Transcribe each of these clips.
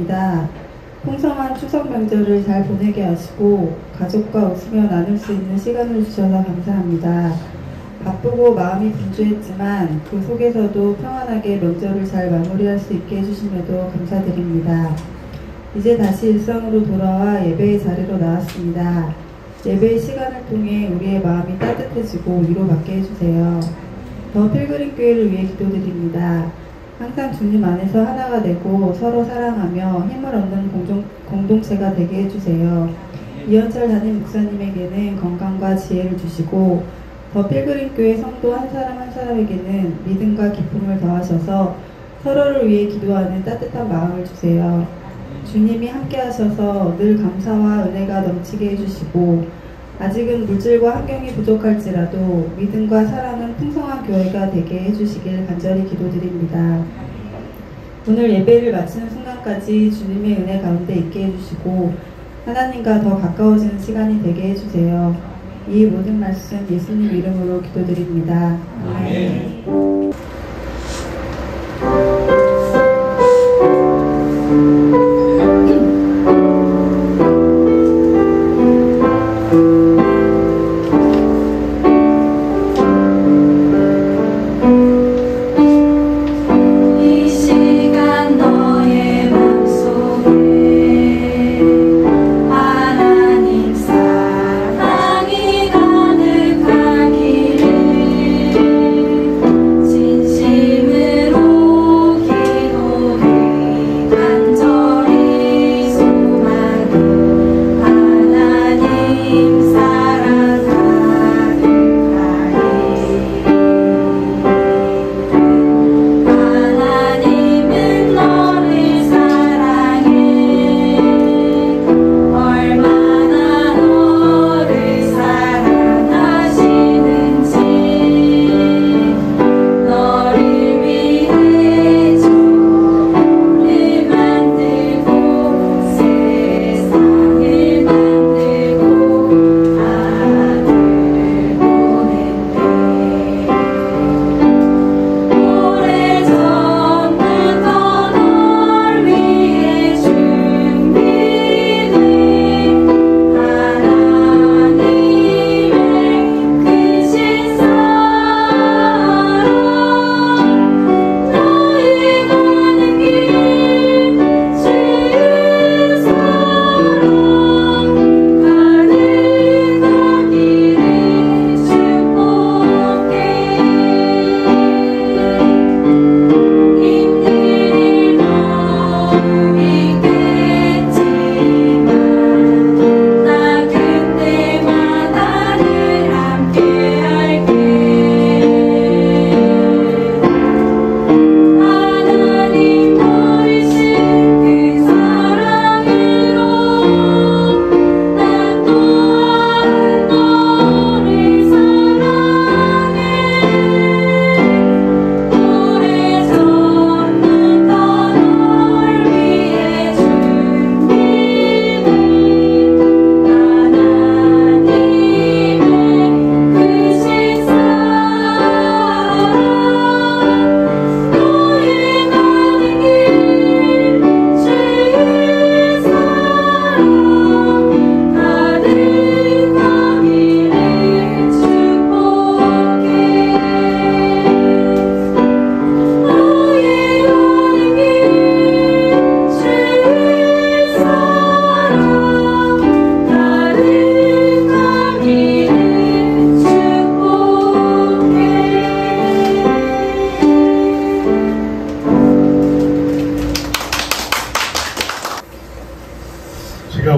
감사합니다. 풍성한 추석 명절을 잘 보내게 하시고 가족과 웃으며 나눌 수 있는 시간을 주셔서 감사합니다. 바쁘고 마음이 분주했지만 그 속에서도 평안하게 명절을 잘 마무리할 수 있게 해주심에도 감사드립니다. 이제 다시 일상으로 돌아와 예배의 자리로 나왔습니다. 예배의 시간을 통해 우리의 마음이 따뜻해지고 위로받게 해주세요. 더 필그림교회를 위해 기도드립니다. 항상 주님 안에서 하나가 되고 서로 사랑하며 힘을 얻는 공동체가 되게 해주세요. 이현철 담임 목사님에게는 건강과 지혜를 주시고 더 필그림교회 성도 한 사람 한 사람에게는 믿음과 기쁨을 더하셔서 서로를 위해 기도하는 따뜻한 마음을 주세요. 주님이 함께 하셔서 늘 감사와 은혜가 넘치게 해주시고 아직은 물질과 환경이 부족할지라도 믿음과 사랑은 풍성한 교회가 되게 해주시길 간절히 기도드립니다. 오늘 예배를 마치는 순간까지 주님의 은혜 가운데 있게 해주시고 하나님과 더 가까워지는 시간이 되게 해주세요. 이 모든 말씀 예수님 이름으로 기도드립니다. 아멘.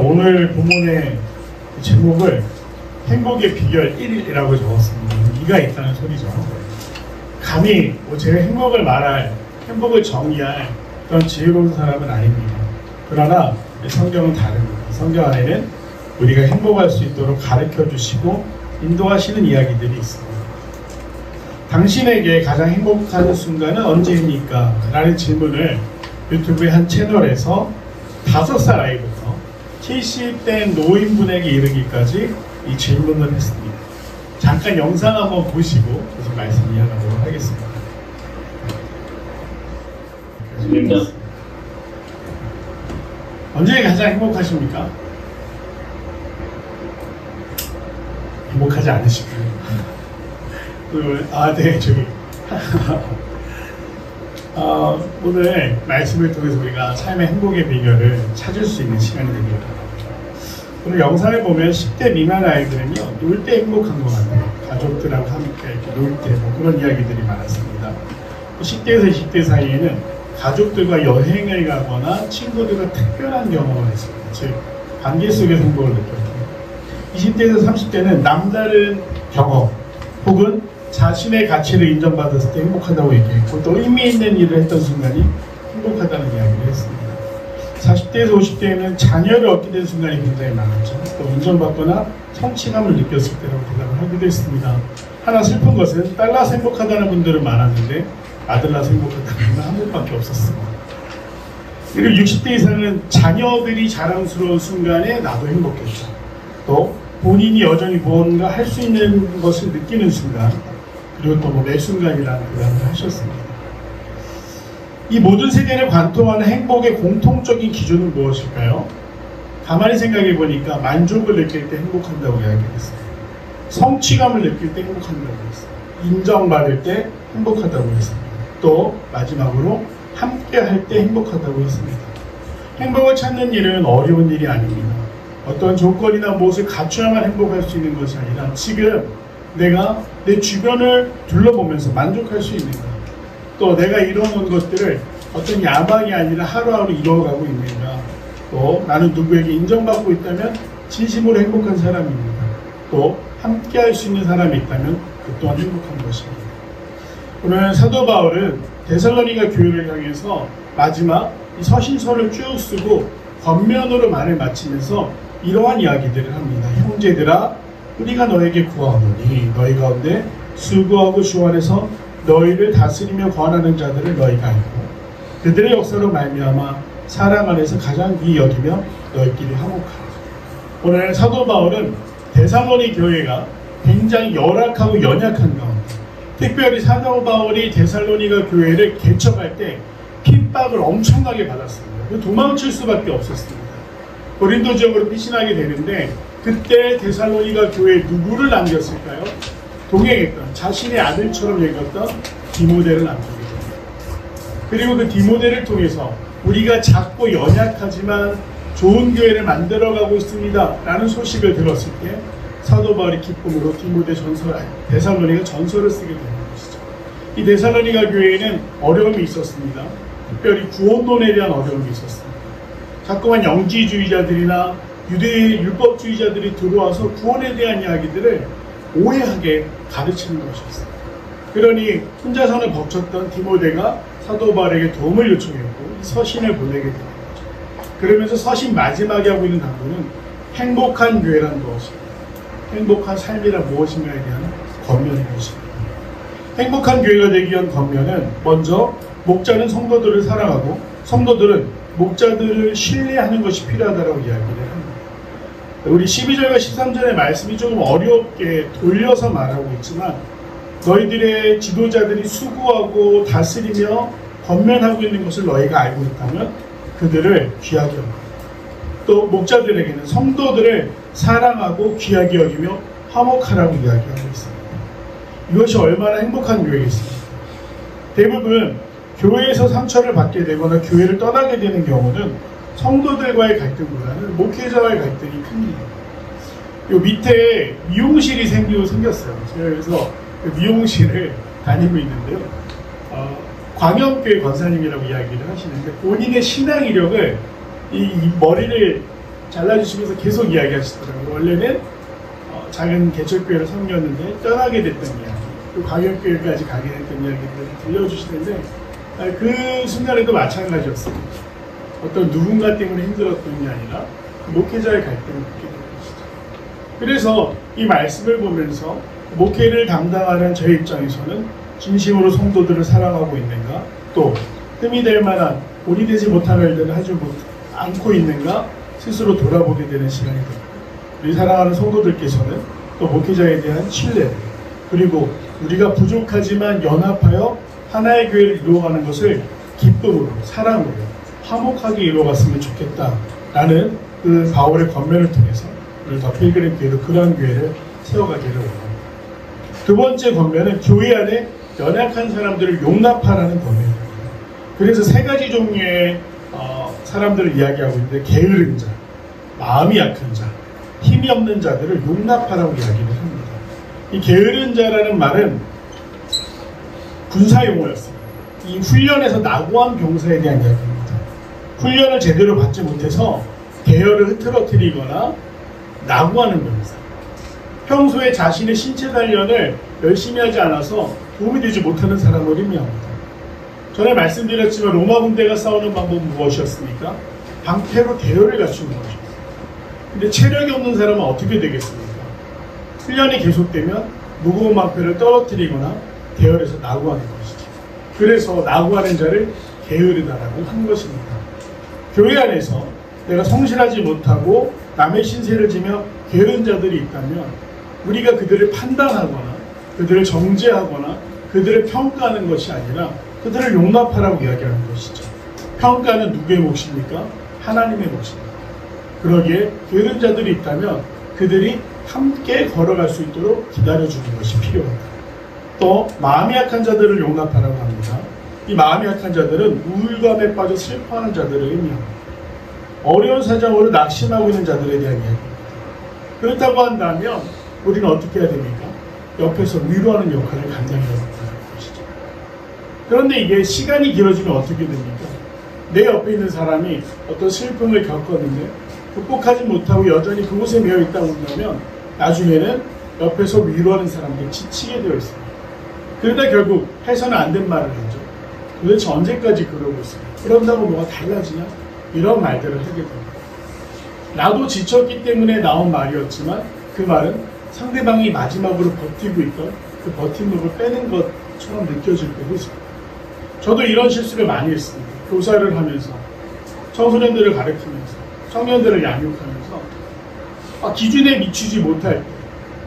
오늘 본문의 제목을 행복의 비결 1이라고 적었습니다. 이가 있다는 소리죠. 감히 제가 행복을 정의할 그런 지혜로운 사람은 아닙니다. 그러나 성경은 다릅니다. 성경 안에는 우리가 행복할 수 있도록 가르쳐 주시고 인도하시는 이야기들이 있습니다. 당신에게 가장 행복한 순간은 언제입니까? 라는 질문을 유튜브의 한 채널에서 5살 아이부터 70대 노인분에게 이르기까지 이 질문을 했습니다. 잠깐 영상 한번 보시고 계속 말씀 이어가도록 하겠습니다. 언제 가장 행복하십니까? 행복하지 않으시고요. 네, 저기. 오늘 말씀을 통해서 우리가 삶의 행복의 비결을 찾을 수 있는 시간이 되길 바랍니다. 오늘 영상을 보면 10대 미만 아이들은요, 놀 때 행복한 것 같아요. 가족들하고 함께 이렇게 놀 때 뭐 그런 이야기들이 많았습니다. 10대에서 20대 사이에는 가족들과 여행을 가거나 친구들과 특별한 경험을 했습니다. 즉, 관계 속에서 행복을 느꼈습니다. 20대에서 30대는 남다른 경험 혹은 자신의 가치를 인정받았을 때 행복하다고 얘기했고, 또 의미 있는 일을 했던 순간이 행복하다는 이야기를 했습니다. 40대에서 50대에는 자녀를 얻게 된 순간이 굉장히 많았죠. 또 인정받거나 성취감을 느꼈을 때라고 대답을 하기도 했습니다. 하나 슬픈 것은 딸 낳아서 행복하다는 분들은 많았는데 아들 낳아서 행복하다는 분은 한 분밖에 없었습니다. 그리고 60대 이상은 자녀들이 자랑스러운 순간에 나도 행복했죠. 또 본인이 여전히 무언가 할 수 있는 것을 느끼는 순간, 그리고 또 매 순간이라는 대답을 하셨습니다. 이 모든 세계를 관통하는 행복의 공통적인 기준은 무엇일까요? 가만히 생각해 보니까 만족을 느낄 때 행복한다고 이야기했어요. 성취감을 느낄 때 행복한다고 했어요. 인정받을 때 행복하다고 했습니다. 또 마지막으로 함께 할 때 행복하다고 했습니다. 행복을 찾는 일은 어려운 일이 아닙니다. 어떤 조건이나 무엇을 갖춰야만 행복할 수 있는 것이 아니라 지금 내가 내 주변을 둘러보면서 만족할 수 있는가, 또 내가 이뤄놓은 것들을 어떤 야망이 아니라 하루하루 이뤄가고 있는가, 또 나는 누구에게 인정받고 있다면 진심으로 행복한 사람입니다. 또 함께 할 수 있는 사람이 있다면 그 또한 행복한 것입니다. 오늘 사도 바울은 데살로니가 교회를 향해서 마지막 이 서신서를 쭉 쓰고 겉면으로 말을 마치면서 이러한 이야기들을 합니다. 형제들아, 우리가 너에게 구하오노니 너희 가운데 수고하고 주 안에서 너희를 다스리며 권하는 자들을 너희가 알고 그들의 역사로 말미암아 사랑 안에서 가장 귀히 여기며 너희끼리 화목하라. 오늘 사도 바울은 데살로니 교회가 굉장히 열악하고 연약한 가운데, 특별히 사도 바울이 데살로니가 교회를 개척할 때 핍박을 엄청나게 받았습니다. 도망칠 수밖에 없었습니다. 고린도 지역으로 피신하게 되는데, 그때 데살로니가 교회에 누구를 남겼을까요? 동행했던, 자신의 아들처럼 여겼던 디모데를 남기게 됩니다. 그리고 그 디모데를 통해서 우리가 작고 연약하지만 좋은 교회를 만들어가고 있습니다 라는 소식을 들었을 때 사도 바울이 기쁨으로 데살로니가 전서를 쓰게 되는 것이죠. 이 데살로니가 교회에는 어려움이 있었습니다. 특별히 구원론에 대한 어려움이 있었습니다. 자꾸만 영지주의자들이나 유대 율법주의자들이 들어와서 구원에 대한 이야기들을 오해하게 가르치는 것이었어요. 그러니 혼자서는 벅찼던 디모데가 사도 바울에게 도움을 요청했고 이 서신을 보내게 되는 거죠. 그러면서 서신 마지막에 하고 있는 단어는 행복한 교회란 무엇인가, 행복한 삶이란 무엇인가에 대한 권면인 것입니다. 행복한 교회가 되기 위한 권면은 먼저 목자는 성도들을 사랑하고 성도들은 목자들을 신뢰하는 것이 필요하다고 이야기를 합니다. 우리 12절과 13절의 말씀이 조금 어렵게 돌려서 말하고 있지만, 너희들의 지도자들이 수고하고 다스리며 권면하고 있는 것을 너희가 알고 있다면 그들을 귀하게 여기고, 또 목자들에게는 성도들을 사랑하고 귀하게 여기며 화목하라고 이야기하고 있습니다. 이것이 얼마나 행복한 교회겠습니까? 대부분 교회에서 상처를 받게 되거나 교회를 떠나게 되는 경우는 성도들과의 갈등보다는 목회자와의 갈등이 큽니다. 요 밑에 미용실이 생겼어요. 제가 그래서 그 미용실을 다니고 있는데요. 광역교회 권사님이라고 이야기를 하시는데 본인의 신앙 이력을 이 머리를 잘라주시면서 계속 이야기하시더라고요. 원래는 작은 개척교회를 섬겼는데 떠나게 됐던 이야기, 또 광역교회까지 가게 됐던 이야기들을 들려주시는데 그 순간에도 마찬가지였습니다. 어떤 누군가 때문에 힘들었던 게 아니라 그 목회자의 갈등을 느끼게 된 것이죠. 그래서 이 말씀을 보면서 목회를 담당하는 제 입장에서는 진심으로 성도들을 사랑하고 있는가, 또 흠이 될 만한 본이 되지 못하는 일들을 하지 않고 있는가 스스로 돌아보게 되는 시간이 됩니다. 우리 사랑하는 성도들께서는 또 목회자에 대한 신뢰, 그리고 우리가 부족하지만 연합하여 하나의 교회를 이루어가는 것을 기쁨으로, 사랑으로, 화목하게 이루어갔으면 좋겠다 라는 그 바울의 권면을 통해서 오늘 더 필그림 교회로 그러한 교회를 세워가기를 원합니다. 두 번째 권면은 교회 안에 연약한 사람들을 용납하라는 권면입니다. 그래서 세 가지 종류의 사람들을 이야기하고 있는데 게으른 자, 마음이 약한 자, 힘이 없는 자들을 용납하라고 이야기를 합니다. 이 게으른 자라는 말은 군사 용어였습니다. 이 훈련에서 낙오한 병사에 대한 이야기입니다. 훈련을 제대로 받지 못해서 대열을 흐트러뜨리거나 낙오하는 병사. 평소에 자신의 신체 단련을 열심히 하지 않아서 도움이 되지 못하는 사람을 의미합니다. 전에 말씀드렸지만 로마 군대가 싸우는 방법은 무엇이었습니까? 방패로 대열을 갖추는 것이었습니다. 근데 체력이 없는 사람은 어떻게 되겠습니까? 훈련이 계속되면 무거운 방패를 떨어뜨리거나 대열에서 낙오하는 것이죠. 그래서 낙오하는 자를 게으르다라고 한 것입니다. 교회 안에서 내가 성실하지 못하고 남의 신세를 지며 게으른 자들이 있다면 우리가 그들을 판단하거나 그들을 정죄하거나 그들을 평가하는 것이 아니라 그들을 용납하라고 이야기하는 것이죠. 평가는 누구의 몫입니까? 하나님의 몫입니다. 그러기에 게으른 자들이 있다면 그들이 함께 걸어갈 수 있도록 기다려주는 것이 필요합니다. 또 마음이 약한 자들을 용납하라고 합니다. 이 마음이 약한 자들은 우울감에 빠져 슬퍼하는 자들을 의미합니다. 어려운 사정으로 낙심하고 있는 자들에 대한 이야기입니다. 그렇다고 한다면 우리는 어떻게 해야 됩니까? 옆에서 위로하는 역할을 감당해야 된다는 것이죠. 그런데 이게 시간이 길어지면 어떻게 됩니까? 내 옆에 있는 사람이 어떤 슬픔을 겪었는데 극복하지 못하고 여전히 그곳에 매여 있다고 한다면 나중에는 옆에서 위로하는 사람들이 지치게 되어 있습니다. 그러다 결국 해서는 안 된 말을 하죠. 도대체 언제까지 그러고 있어요? 그런다고 뭐가 달라지냐? 이런 말들을 하게 됩니다. 나도 지쳤기 때문에 나온 말이었지만 그 말은 상대방이 마지막으로 버티고 있던 그 버팀목을 빼는 것처럼 느껴질 때도 있습니다. 저도 이런 실수를 많이 했습니다. 교사를 하면서 청소년들을 가르치면서 청년들을 양육하면서 기준에 미치지 못할 때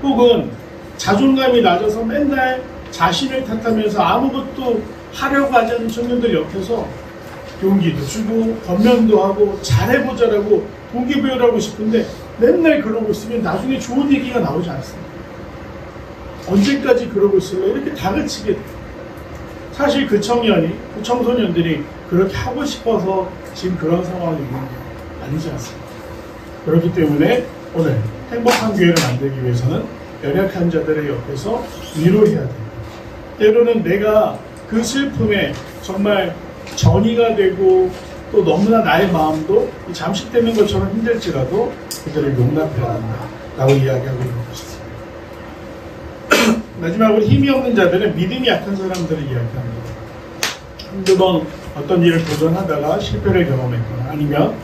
혹은 자존감이 낮아서 맨날 자신을 탓하면서 아무것도 하려고 하지 않는 청년들 옆에서 용기도 주고 권면도 하고 잘해보자라고 동기부여하고 싶은데 맨날 그러고 있으면 나중에 좋은 얘기가 나오지 않습니다. 언제까지 그러고 있을래? 이렇게 다그치게 돼요. 사실 그 청년이, 그 청소년들이 그렇게 하고 싶어서 지금 그런 상황이 있는 게 아니지 않습니다. 그렇기 때문에 오늘 행복한 교회를 만들기 위해서는 연약한 자들의 옆에서 위로해야 됩니다. 때로는 내가 그 슬픔에 정말 전이가 되고 또 너무나 나의 마음도 잠식되는 것처럼 힘들지라도 그들을 용납해야 한다라고 이야기하고 있는 것입니다. 마지막으로 힘이 없는 자들은 믿음이 약한 사람들을 이야기합니다. 한두 번 어떤 일을 도전하다가 실패를 경험했거나 아니면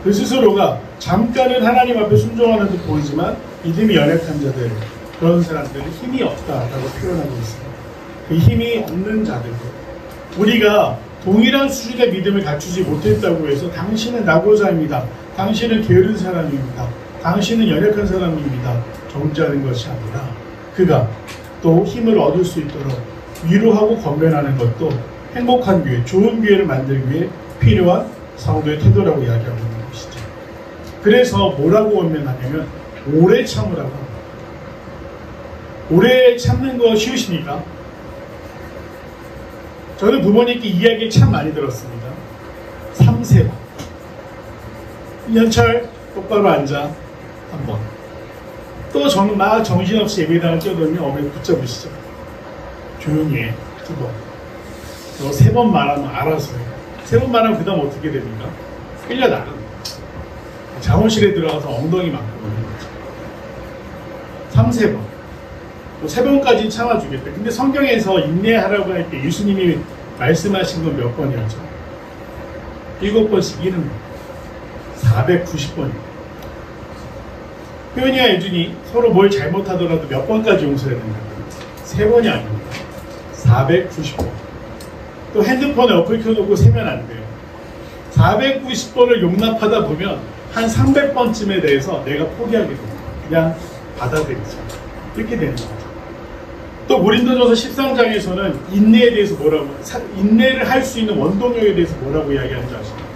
그 스스로가 잠깐은 하나님 앞에 순종하는 듯 보이지만 믿음이 연약한 자들, 그런 사람들은 힘이 없다라고 표현하고 있습니다. 그 힘이 없는 자들도 우리가 동일한 수준의 믿음을 갖추지 못했다고 해서 당신은 낙오자입니다. 당신은 게으른 사람입니다. 당신은 연약한 사람입니다. 정죄하는 것이 아니라 그가 또 힘을 얻을 수 있도록 위로하고 권면하는 것도 행복한 교회, 좋은 교회를 만들기 위해 필요한 성도의 태도라고 이야기하고 있는 것이죠. 그래서 뭐라고 권면하냐면 오래 참으라고 합니다. 오래 참는 거 쉬우십니까? 저는 부모님께 이야기 참 많이 들었습니다. 3세. 연철 똑바로 앉아. 한번. 또 저는 막 정신없이 예배당을 뛰어들면 어머니 붙잡으시죠. 조용히 해. 2번. 너 3번 말하면 알아서 해. 3번 말하면 그 다음 어떻게 됩니까? 끌려나갑니다. 잠원실에 들어가서 엉덩이 맞고 그러는 거죠. 3, 4번. 뭐 3번까지 참아주겠다. 근데 성경에서 인내하라고 할 때 예수님이 말씀하신 건 몇 번이었죠? 7번씩 이는 거. 490번입니다. 표현이와 예준이 서로 뭘 잘못하더라도 몇 번까지 용서해야 된다고요? 3번이 아닙니다. 490번. 또 핸드폰에 어플 켜놓고 세면 안 돼요. 490번을 용납하다 보면 한 300번쯤에 대해서 내가 포기하게 됩니다. 그냥 받아들이자. 이렇게 되는 거죠. 또 고린도전서 13장에서는 인내에 대해서 뭐라고, 인내를 할 수 있는 원동력에 대해서 뭐라고 이야기하는지 아십니까?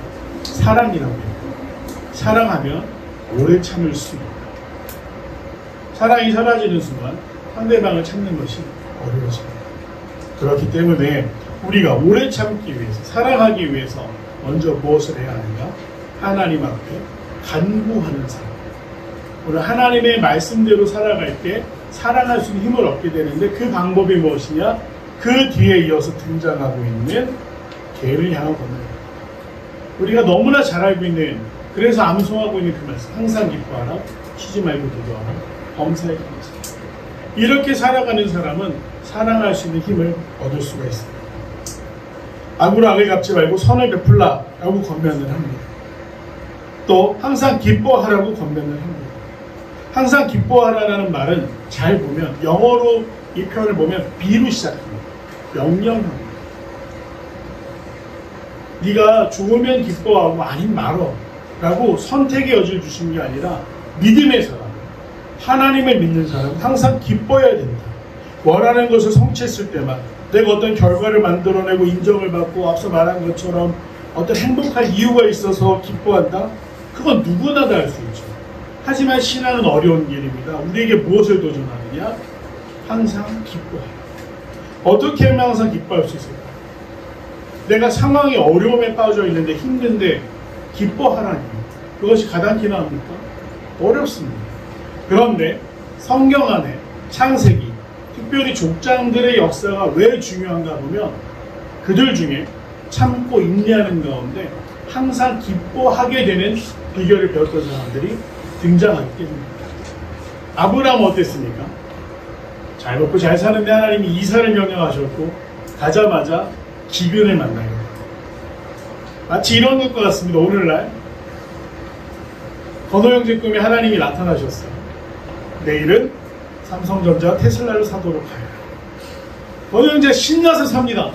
사랑이라고 해요. 사랑하면 오래 참을 수 있다. 사랑이 사라지는 순간 상대방을 찾는 것이 어려워집니다. 그렇기 때문에 우리가 오래 참기 위해서, 사랑하기 위해서 먼저 무엇을 해야 하는가? 하나님 앞에 간구하는 삶. 오늘 하나님의 말씀대로 살아갈 때 사랑할 수 있는 힘을 얻게 되는데, 그 방법이 무엇이냐? 그 뒤에 이어서 등장하고 있는 개를 향한 권면. 우리가 너무나 잘 알고 있는, 그래서 암송하고 있는 그 말씀, 항상 기뻐하라, 쉬지 말고 기도하라, 범사에 감사. 이렇게 살아가는 사람은 사랑할 수 있는 힘을 얻을 수가 있습니다. 악으로 악을 갚지 말고 선을 베풀라 라고 권면을 합니다. 또 항상 기뻐하라고 권면을 합니다. 항상 기뻐하라라는 말은 잘 보면, 영어로 이 표현을 보면 be로 시작합니다. 명령합니다. 네가 좋으면 기뻐하고 아니면 말어 라고 선택의 여지를 주시는 게 아니라, 믿음의 사람, 하나님을 믿는 사람은 항상 기뻐해야 된다. 원하는 것을 성취했을 때만, 내가 어떤 결과를 만들어내고 인정을 받고 앞서 말한 것처럼 어떤 행복한 이유가 있어서 기뻐한다? 그건 누구나 다 할 수 있죠. 하지만 신앙은 어려운 길입니다. 우리에게 무엇을 도전하느냐? 항상 기뻐해요. 어떻게 하면 항상 기뻐할 수 있을까? 내가 상황이 어려움에 빠져 있는데, 힘든데 기뻐하라니, 그것이 가당키나 합니까? 어렵습니다. 그런데 성경 안에 창세기, 특별히 족장들의 역사가 왜 중요한가 보면, 그들 중에 참고 인내하는 가운데 항상 기뻐하게 되는 비결을 배웠던 사람들이 등장하기 때문입니다. 아브라함 어땠습니까? 잘 먹고 잘 사는데 하나님이 이사를 명령하셨고, 가자마자 기근을 만나게 됩니다. 마치 이런 것과 같습니다. 오늘날 건호 형제 꿈에 하나님이 나타나셨어요. 내일은 삼성전자 테슬라를 사도록 하여. 건호 형제가 신나서 삽니다.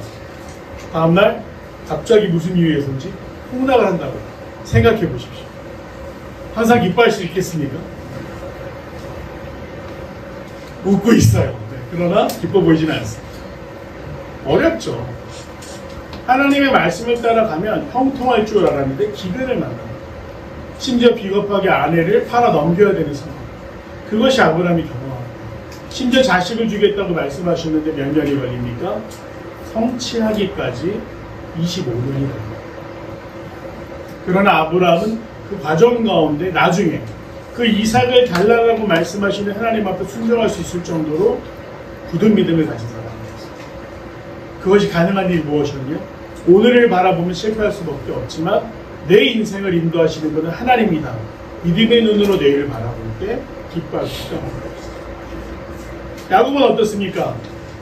다음날 갑자기 무슨 이유에서인지 폭락을 한다고 생각해 보십시오. 항상 기뻐할 수 있겠습니까? 웃고 있어요. 네, 그러나 기뻐 보이지는 않습니다. 어렵죠. 하나님의 말씀을 따라가면 형통할 줄 알았는데 기근을 만납니다. 심지어 비겁하게 아내를 팔아 넘겨야 되는 상황. 그것이 아브라함이 경험합니다. 심지어 자식을 주겠다고 말씀하셨는데 몇 년이 걸립니까? 성취하기까지 25년이 걸립니다. 그러나 아브라함은 그 과정 가운데 나중에 그 이삭을 달라고 말씀하시는 하나님 앞에 순종할 수 있을 정도로 굳은 믿음을 가진 사람이었습니다. 그것이 가능한 일이 무엇이었냐? 오늘을 바라보면 실패할 수밖에 없지만 내 인생을 인도하시는 분은 하나님이다. 믿음의 눈으로 내일을 바라볼 때 기뻐할 수가 없는 것입니다. 야곱은 어떻습니까?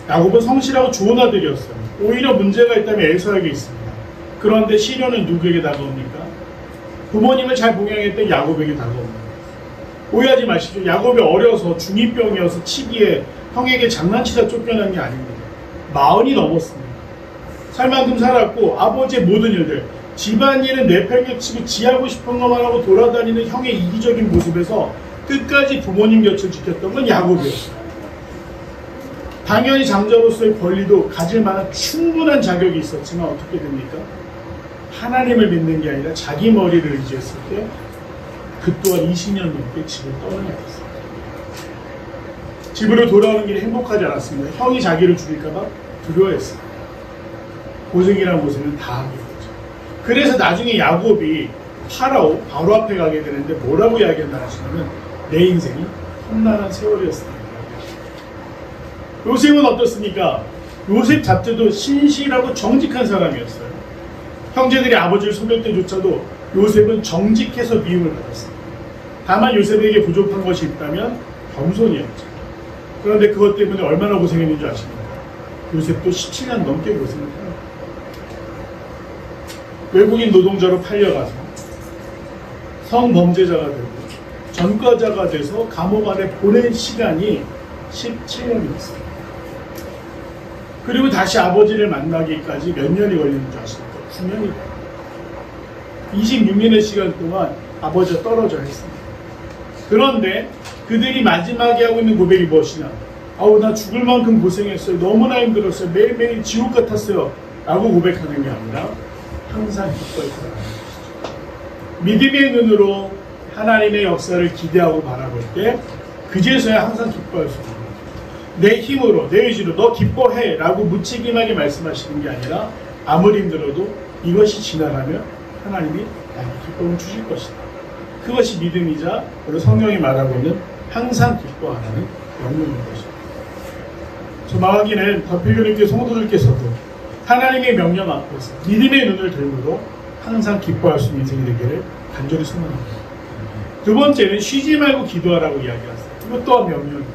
야곱은 성실하고 좋은 아들이었어요. 오히려 문제가 있다면 에서에게 있습니다. 그런데 시련은 누구에게 다가옵니까? 부모님을 잘 봉양했던 야곱에게 다가옵니다. 오해하지 마십시오. 야곱이 어려서 중2병이어서 치기에 형에게 장난치다 쫓겨난 게 아닙니다. 40이 넘었습니다. 살만큼 살았고 아버지의 모든 일들, 집안일은 내팽개치고 지하고 싶은 것만 하고 돌아다니는 형의 이기적인 모습에서 끝까지 부모님 곁을 지켰던 건 야곱이었어요. 당연히 장자로서의 권리도 가질 만한 충분한 자격이 있었지만 어떻게 됩니까? 하나님을 믿는 게 아니라 자기 머리를 의지했을 때 그 또한 20년 넘게 집을 떠나야 됐어요. 집으로 돌아오는 길이 행복하지 않았습니다. 형이 자기를 죽일까봐 두려워했어요. 고생이란 고생은 다 하게 되죠. 그래서 나중에 야곱이 파라오 바로 앞에 가게 되는데 뭐라고 이야기한다 하시냐면 내 인생이 험난한 세월이었습니다. 요셉은 어떻습니까? 요셉 자체도 신실하고 정직한 사람이었어요. 형제들이 아버지를 속일 때조차도 요셉은 정직해서 미움을 받았습니다. 다만 요셉에게 부족한 것이 있다면 겸손이었죠. 그런데 그것 때문에 얼마나 고생했는지 아십니까? 요셉도 17년 넘게 고생을 해요. 외국인 노동자로 팔려가서 성범죄자가 되고 전과자가 돼서 감옥 안에 보낸 시간이 17년이었어요. 그리고 다시 아버지를 만나기까지 몇 년이 걸리는 줄 아십니까? 9년이 걸려요. 26년의 시간 동안 아버지가 떨어져 있습니다. 그런데 그들이 마지막에 하고 있는 고백이 무엇이냐? 아우 나 죽을 만큼 고생했어요. 너무나 힘들었어요. 매일매일 지옥 같았어요. 라고 고백하는 게 아니라 항상 기뻐했다는 것이죠. 믿음의 눈으로 하나님의 역사를 기대하고 바라볼 때 그제서야 항상 기뻐할 수 있는 거죠. 내 힘으로, 내 의지로 너 기뻐해 라고 무책임하게 말씀하시는 게 아니라 아무리 힘들어도 이것이 지나가면 하나님이 나에게 기쁨을 주실 것이다. 그것이 믿음이자 우리 성경이 말하고 있는 항상 기뻐하라는 영문인 것입니다. 저 마가기는 더필교님께 성도들께서도 하나님의 명령 앞에서 믿음의 눈을 들므로 항상 기뻐할 수 있는 인생이 되기를 간절히 소망합니다. 두 번째는 쉬지 말고 기도하라고 이야기했어요. 이것 또한 명령입니다.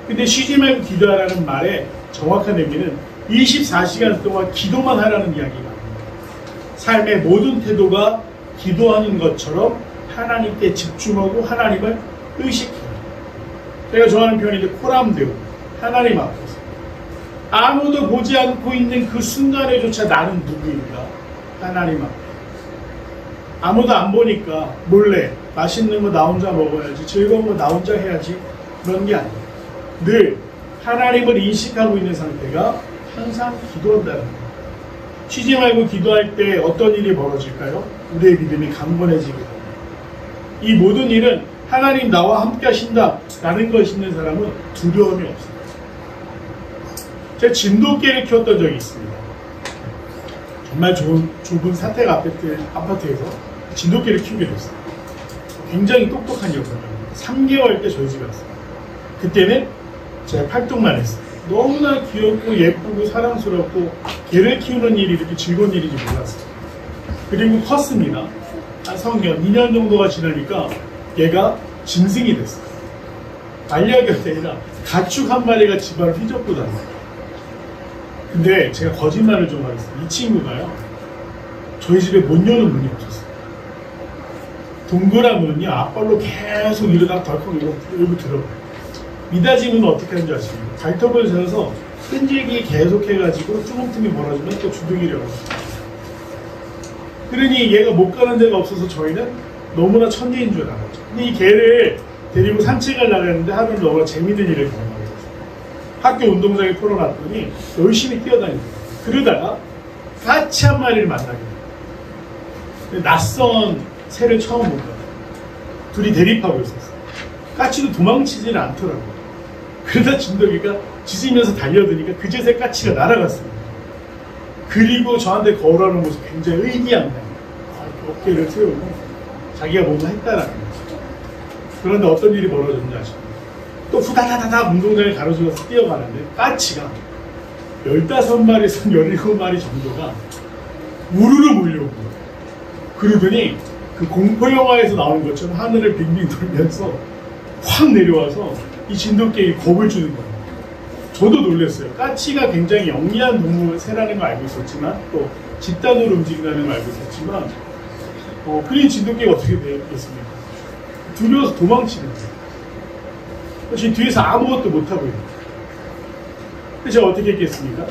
근데 쉬지 말고 기도하라는 말의 정확한 의미는 24시간 동안 기도만 하라는 이야기가 아닙니다. 삶의 모든 태도가 기도하는 것처럼 하나님께 집중하고 하나님을 의식해요. 제가 좋아하는 표현인데 코람데오, 하나님 앞에서 아무도 보지 않고 있는 그 순간에조차 나는 누구인가? 하나님 앞에 아무도 안 보니까 몰래 맛있는 거 나 혼자 먹어야지, 즐거운 거 나 혼자 해야지, 그런 게 아니에요. 늘 하나님을 인식하고 있는 상태가 항상 기도한다는 거예요. 쉬지 말고 기도할 때 어떤 일이 벌어질까요? 우리의 믿음이 강건해지게 됩니다. 이 모든 일은 하나님 나와 함께 하신다 라는 것이 있는 사람은 두려움이 없습니다. 제가 진돗개를 키웠던 적이 있습니다. 정말 좁은 사택 아파트에서 진돗개를 키우게 됐어요. 굉장히 똑똑한 여성이었어요. 3개월 때 저희 집에 왔어요. 그때는 제가 팔뚝만 했어요. 너무나 귀엽고 예쁘고 사랑스럽고 개를 키우는 일이 이렇게 즐거운 일인지 몰랐어요. 그리고 컸습니다. 한 성년 2년 정도가 지나니까 얘가 짐승이 됐어요. 반려견이 아니라 가축 한 마리가 집안을 휘젓고 다녔어요. 근데 제가 거짓말을 좀 하겠어요. 이 친구가요, 저희 집에 못 여는 문이 없었어요. 동그란 문은요, 앞발로 계속 이러다가 덜컥 열고 들어가요. 미닫이 문은 어떻게 하는지 아십니까? 발톱을 세워서 끈질기 계속 해가지고 조금 틈이 벌어지면 또 주둥이를 열어요. 그러니 얘가 못 가는 데가 없어서 저희는 너무나 천재인 줄 알았죠. 근데 이 개를 데리고 산책을 나갔는데 하루는 너무나 재밌는 일을 경험하게 됐어요. 학교 운동장에 풀어놨더니 열심히 뛰어다니고 그러다가 까치 한 마리를 만나게 돼요. 낯선 새를 처음 본 거예요. 둘이 대립하고 있었어요. 까치도 도망치지는 않더라고요. 그러다 진돗개가 짖으면서 달려드니까 그제서야 까치가 날아갔습니다. 그리고 저한테 걸어오는 모습 굉장히 의기양양. 어깨를 세우고 자기가 뭔가 했다라는 거죠. 그런데 어떤 일이 벌어졌는지 아십니까? 또 후다다다다 운동장에 가로질러서 뛰어가는데 까치가 15마리에서 17마리 정도가 우르르 몰려오고 그러더니 그 공포영화에서 나오는 것처럼 하늘을 빙빙 돌면서 확 내려와서 이 진돗개에 겁을 주는 거예요. 저도 놀랐어요. 까치가 굉장히 영리한 동물새라는 걸 알고 있었지만 또 집단으로 움직인다는 걸 알고 있었지만 그린 진돗개가 어떻게 되겠습니까? 두려워서 도망치는 거예요. 제 뒤에서 아무것도 못하고 있는 거예요. 그래서 제가 어떻게 했겠습니까?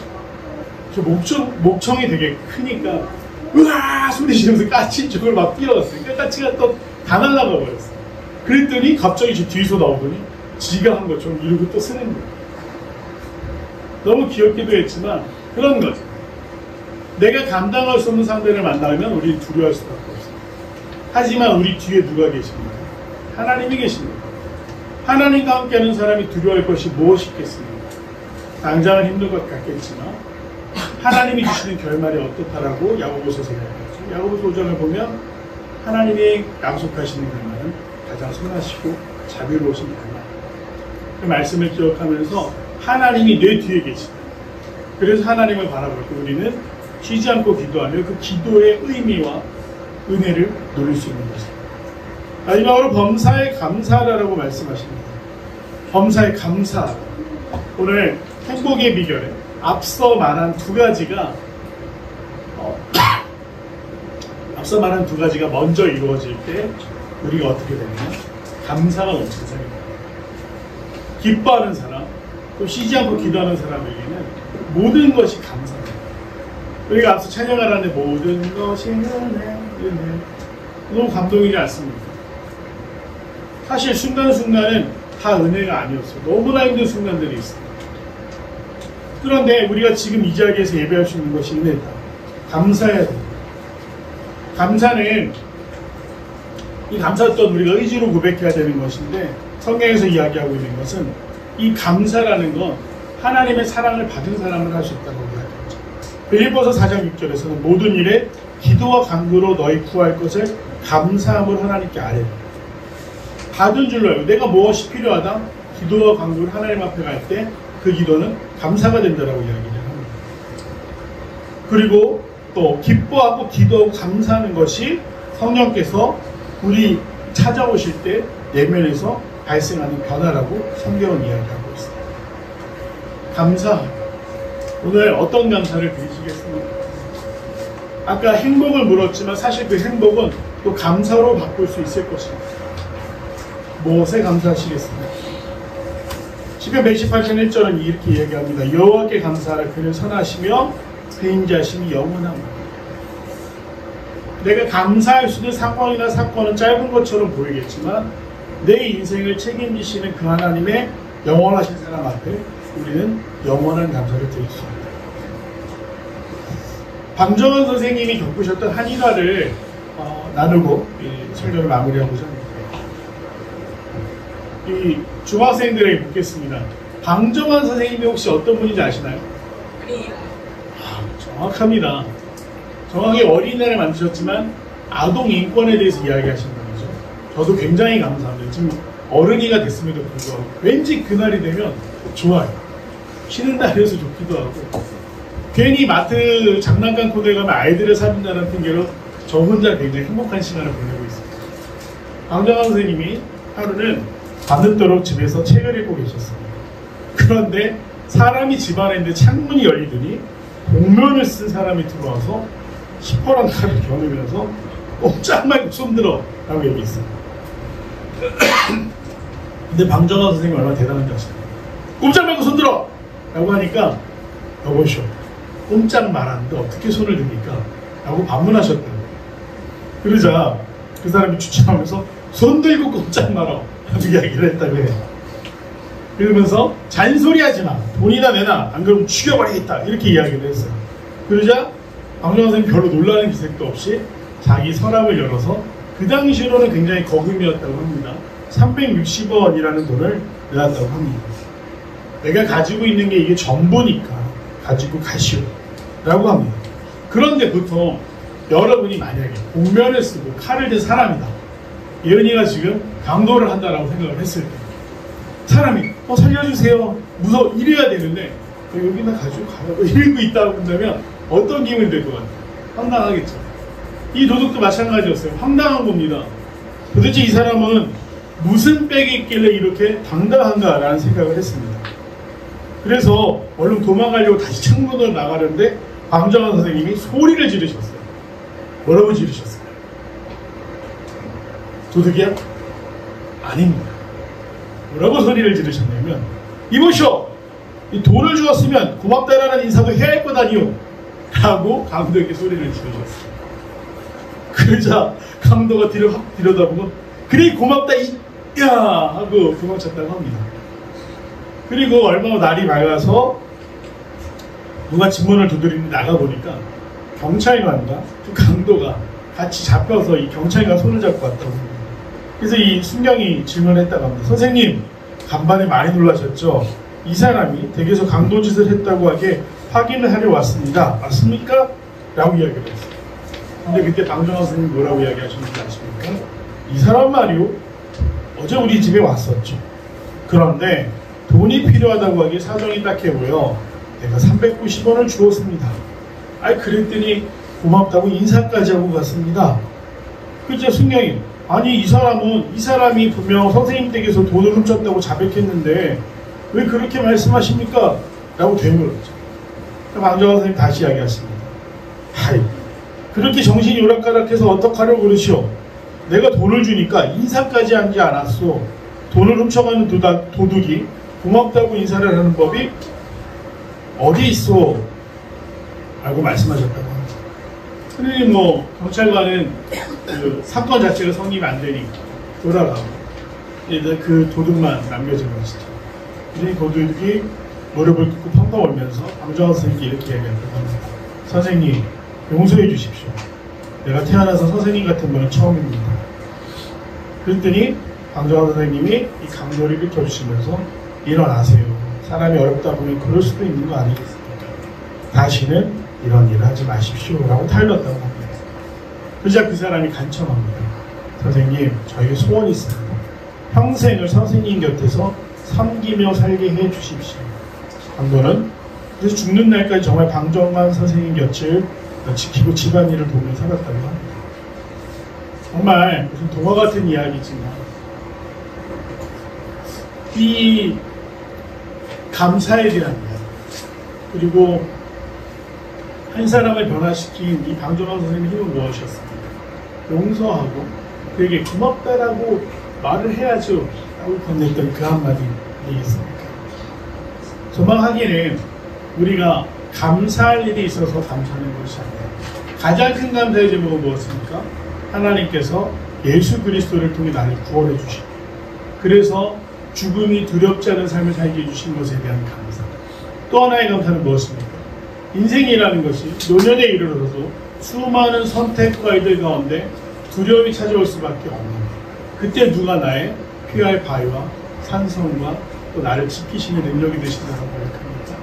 저 목청이 되게 크니까 으아 소리 지르면서 까치 쪽으로 막 뛰어갔어요. 그러니까 까치가 또 다 날아가 버렸어요. 그랬더니 갑자기 제 뒤에서 나오더니 지가 한 것처럼 이러고 또 쓰는 거예요. 너무 귀엽기도 했지만 그런 거죠. 내가 감당할 수 없는 상대를 만나면 우리는 두려워할 수밖에 없어요. 하지만 우리 뒤에 누가 계십니까? 하나님이 계십니다. 하나님과 함께하는 사람이 두려워할 것이 무엇이 있겠습니까? 당장은 힘들 것 같겠지만 하나님이 주시는 결말이 어떻다라고 야고보서에서 이야기하죠. 야고보서 5장을 보면 하나님이 약속하시는 결말은 가장 선하시고 자비로우신 결말. 그 말씀을 기억하면서 하나님이 내 뒤에 계시다. 그래서 하나님을 바라볼 때 우리는 쉬지 않고 기도하며 그 기도의 의미와 은혜를 누릴 수 있는 것입니다. 마지막으로 범사에 감사하라고 말씀하십니다. 범사에 감사. 오늘 행복의 비결에 앞서 말한 두 가지가 먼저 이루어질 때 우리가 어떻게 되느냐? 감사가 넘치는 사람입니다. 기뻐하는 사람, 또 쉬지 않고 기도하는 사람에게는 모든 것이 감사합니다. 우리가 앞서 찬양하라는 모든 것이 은혜. 너무 감동이지 않습니까? 사실 순간순간은 다 은혜가 아니었어요. 너무나 힘든 순간들이 있어요. 그런데 우리가 지금 이 자리에서 예배할 수 있는 것이 은혜다. 감사해야 됩니다. 감사는 이 감사 또한 우리가 의지로 고백해야 되는 것인데 성경에서 이야기하고 있는 것은 이 감사라는 건 하나님의 사랑을 받은 사람을 할 수 있다고 이야기하죠. 빌립보서 4장 6절에서는 모든 일에 기도와 간구로 너희 구할 것을 감사함을 하나님께 아뢰라. 받은 줄로 알고 내가 무엇이 필요하다? 기도와 간구를 하나님 앞에 갈 때 그 기도는 감사가 된다라고 이야기를 합니다. 그리고 또 기뻐하고 기도하고 감사하는 것이 성령께서 우리 찾아오실 때 내면에서 발생하는 변화라고 성경은 이야기하고 있습니다. 감사. 오늘 어떤 감사를 드리시겠습니까? 아까 행복을 물었지만 사실 그 행복은 또 감사로 바꿀 수 있을 것입니다. 무엇에 감사하시겠습니까? 시편 118편 1절은 이렇게 얘기합니다. 여호와께 감사하라. 그는 선하시며 그 인자심이 영원합니다. 내가 감사할 수 있는 상황이나 사건은 짧은 것처럼 보이겠지만 내 인생을 책임지시는 그 하나님의 영원하신 사랑 앞에 우리는 영원한 감사를 드릴 수 있습니다. 방정환 선생님이 겪으셨던 한 일화를 나누고 이 설교를 마무리하고자 합니다. 이 중학생들에게 묻겠습니다. 방정환 선생님이 혹시 어떤 분인지 아시나요? 정확합니다. 정확히 어린이날에 만드셨지만 아동 인권에 대해서 이야기하신 분이죠. 저도 굉장히 감사합니다. 지금 어른이가 됐음에도 불구하고 왠지 그날이 되면 좋아요. 쉬는 날이어서 좋기도 하고 괜히 마트 장난감 코너에 가면 아이들을 사준다는 핑계로 저 혼자 굉장히 행복한 시간을 보내고 있습니다. 방정환 선생님이 하루는 밤늦도록 집에서 책을 읽고 계셨습니다. 그런데 사람이 집 안에 있는데 창문이 열리더니 복면을 쓴 사람이 들어와서 시퍼런 칼을 겨누면서 꼼짝 말고 손들어 라고 얘기했습니다. 근데 방정환 선생님이 얼마나 대단한지 아십니까? 꼼짝 말고 손들어! 라고 하니까 여보시오, 꼼짝 말하는데 어떻게 손을 듭니까? 라고 반문하셨다는 거예요. 그러자 그 사람이 주춤하면서 손 들고 꼼짝 말아 라고 이야기를 했다고 해요. 그러면서 잔소리하지 마, 돈이나 내놔, 안 그러면 죽여버리겠다, 이렇게 이야기를 했어요. 그러자 방정환 선생님 별로 놀라는 기색도 없이 자기 서랍을 열어서 그 당시로는 굉장히 거금이었다고 합니다. 360원이라는 돈을 내놨다고 합니다. 내가 가지고 있는 게 이게 전부니까 가지고 가시오 라고 합니다. 그런데 보통 여러분이 만약에 복면을 쓰고 칼을 든 사람이다, 예은이가 지금 강도를 한다라고 생각을 했을 때 사람이 살려주세요, 무서워, 이래야 되는데 여기나 가지고 가라고 이러고 있다고 한다면 어떤 기분이 될 것 같아요? 황당하겠죠. 이 도둑도 마찬가지였어요. 황당한 겁니다. 도대체 이 사람은 무슨 백이 있길래 이렇게 당당한가라는 생각을 했습니다. 그래서 얼른 도망가려고 다시 창문으로 나가는데 방정환 선생님이 소리를 지르셨어요. 뭐라고 지르셨어요? 도둑이야? 아닙니다. 뭐라고 소리를 지르셨냐면, 이보시오! 이 돈을 주었으면 고맙다라는 인사도 해야 할 것 아니오? 라고 강도에게 소리를 지르셨어요. 그러자 강도가 뒤를 확 들여다보고 그래 고맙다 이야 하고 도망쳤다고 합니다. 그리고 얼마 후 날이 밝아서 누가 집문을 두드리는데 나가보니까 경찰관과 그 강도가 같이 잡혀서 이 경찰관 손을 잡고 왔다고 합니다. 그래서 이 순경이 질문했다고 합니다. 선생님, 간밤에 많이 놀라셨죠? 이 사람이 댁에서 강도짓을 했다고 하게 확인을 하려 왔습니다. 맞습니까? 라고 이야기를 했어요. 근데 그때 방정환 선생님이 뭐라고 이야기하셨는지 아십니까? 이 사람 말이요, 어제 우리 집에 왔었죠. 그런데 돈이 필요하다고 하기에 사정이 딱해 보여 내가 390원을 주었습니다. 그랬더니 고맙다고 인사까지 하고 갔습니다. 그죠, 순경이? 아니, 이 사람이 분명 선생님 댁에서 돈을 훔쳤다고 자백했는데 왜 그렇게 말씀하십니까? 라고 되물었죠. 방정환 선생님 다시 이야기하십니다. 그렇게 정신이 오락가락해서 어떡하려고 그러시오? 내가 돈을 주니까 인사까지 하지 않았소. 돈을 훔쳐가는 도둑이 고맙다고 인사를 하는 법이 어디 있어? 라고 말씀하셨다고 합니다. 그러니 경찰관은 그 사건 자체가 성립이 안 되니까 돌아가고 이제 그 도둑만 남겨진 것이죠. 그러니 도둑이 무릎을 꿇고 펑펑 울면서 방정환 선생님께 이렇게 얘기한다고 합니다. 선생님, 용서해 주십시오. 내가 태어나서 선생님 같은 분은 처음입니다. 그랬더니 방정환 선생님이 이 강도를 일으켜주시면서 일어나세요. 사람이 어렵다 보니 그럴 수도 있는 거 아니겠습니까? 다시는 이런 일을 하지 마십시오 라고 타일렀다고 합니다. 그러자 그 사람이 간청합니다. 선생님, 저에게 소원이 있습니다. 평생을 선생님 곁에서 섬기며 살게 해 주십시오. 강도는 그래서 죽는 날까지 정말 방정환 선생님 곁을 지키고 집안일을 도우며 살았다고 합니다. 정말 무슨 동화 같은 이야기지만 이 감사일이라는 것, 그리고 한 사람을 변화시킨 이 방정환 선생님의 힘은 무엇이었습니까? 용서하고 그에게 고맙다라고 말을 해야죠 라고 건넸던 그 한마디 아니겠습니까? 소망하기는 우리가 감사할 일이 있어서 감사하는 것이 아니라 가장 큰 감사의 제목은 무엇입니까? 하나님께서 예수 그리스도를 통해 나를 구원해 주시고 그래서 죽음이 두렵지 않은 삶을 살게 해주신 것에 대한 감사. 또 하나의 감사는 무엇입니까? 인생이라는 것이 노년에 이르러서도 수많은 선택과 일들 가운데 두려움이 찾아올 수밖에 없는 것. 그때 누가 나의 피할 바위와 산성과 또 나를 지키시는 능력이 되신다고 고백합니다.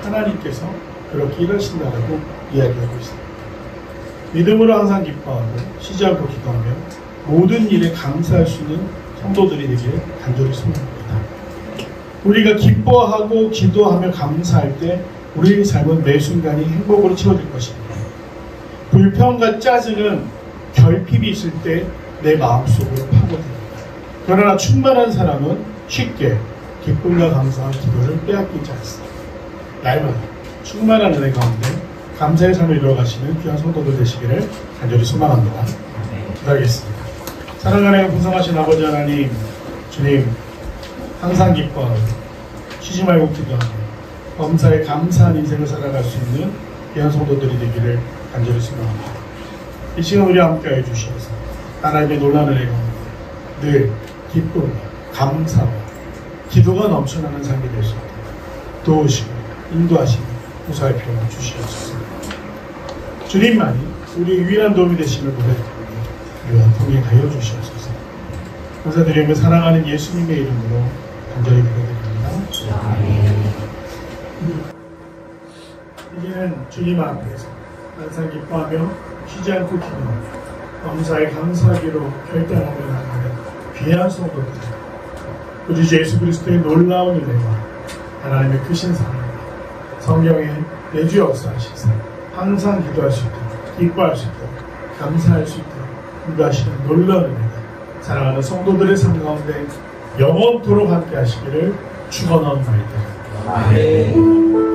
하나님께서 그렇게 일하신다라고 이야기하고 있습니다. 믿음으로 항상 기뻐하고 쉬지 않고 기도하며 모든 일에 감사할 수 있는 성도들이 되기를 간절히 소원합니다. 우리가 기뻐하고 기도하며 감사할 때 우리의 삶은 매 순간이 행복으로 채워질 것입니다. 불평과 짜증은 결핍이 있을 때 내 마음속으로 파고듭니다. 그러나 충만한 사람은 쉽게 기쁨과 감사와 기도를 빼앗기지 않습니다. 날마다 충만한 은혜 가운데 감사의 삶을 이루어가시는 귀한 성도들 되시기를 간절히 소망합니다. 기도하겠습니다. 사랑하는 풍성하신 아버지 하나님, 주님 항상 기뻐하고 쉬지 말고 기도하며 범사에 감사한 인생을 살아갈 수 있는 귀한 성도들이 되기를 간절히 소망합니다. 이 시간 우리 함께해 주시옵소서. 하나님의 놀라운 은혜 가운데 늘 기쁨과 감사와 기도가 넘쳐나는 삶이 될 수 있도록 도우시고 인도하시고 무사히 표현해 주시옵소서. 주님만이 우리 유일한 도움이 되심을 고백합니다. 우리와 동행하여 주시옵소서. 감사드리며 사랑하는 예수님의 이름으로 간절히 기도드립니다. 이제는 주님 앞에서 항상 기뻐하며 쉬지 않고 기도하며 범사에 감사하기로 결단하며 나가는 귀한 성도들, 우리 주 예수 그리스도의 놀라운 은혜와 하나님의 크신 사랑, 성령의 내주 역사하시사 항상 기도할 수 있도록 기뻐할 수 있도록 감사할 수 있도록 인도하시는 놀라운 은혜가 사랑하는 성도들의 삶 가운데 영원토록 함께 하시기를 축원하옵나이다. 아멘.